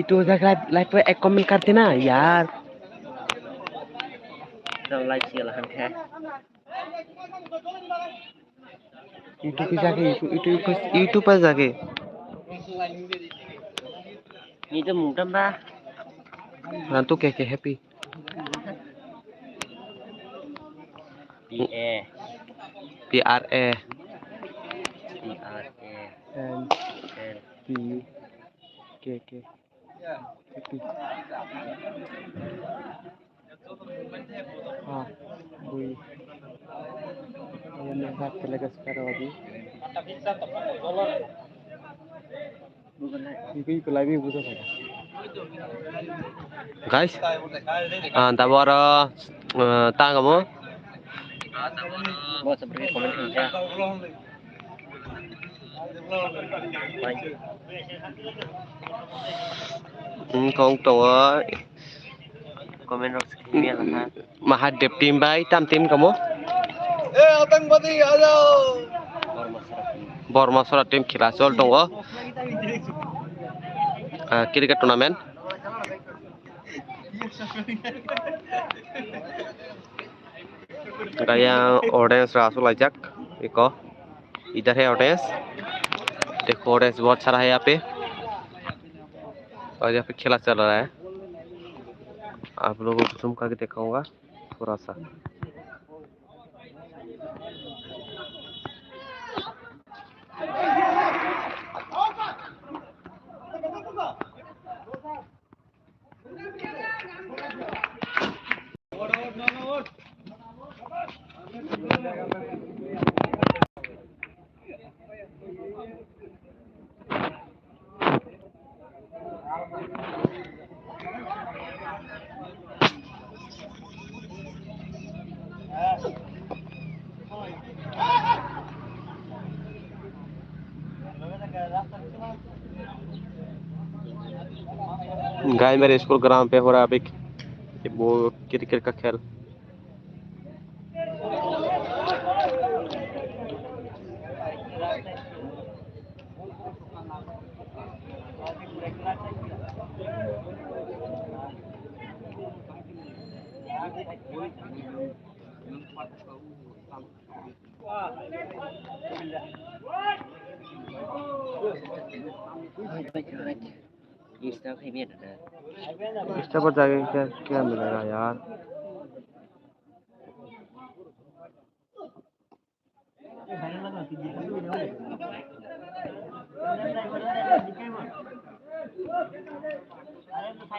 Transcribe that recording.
तो जगह लाइव पे एक कमेंट करते ना यार Dalam live sih lah kan. YouTube पे जाके यूट्यूब पर जाके Ini tuh mudah bah. Prantu kayak happy PA PRA PRA and L P K happy हाँ वही ये मैं बात कर लगा sekarang अभी ये को लाइव में बुझा था guys tabur tang kamu Mau seperti komen aja. không tổ Komen rok sekali lah. Mahadev tim bay tam tim kamu आतंकवादी आ जाओ Bormasora tim Kirasol tongo cricket tournament kayak audience रासुल लाइजक इको इधर है ऑडियंस देखो ऑडियंस बहुत सारा है यहाँ पे और यहाँ पे खेला चल रहा है आप लोगों को जूम करके दिखाऊंगा थोड़ा सा गाय मेरे स्कूल ग्राउंड पे हो रहा है अभी वो क्रिकेट का खेल Insta kayak biasa ada. इसका पर जाके क्या क्या मिलेगा यार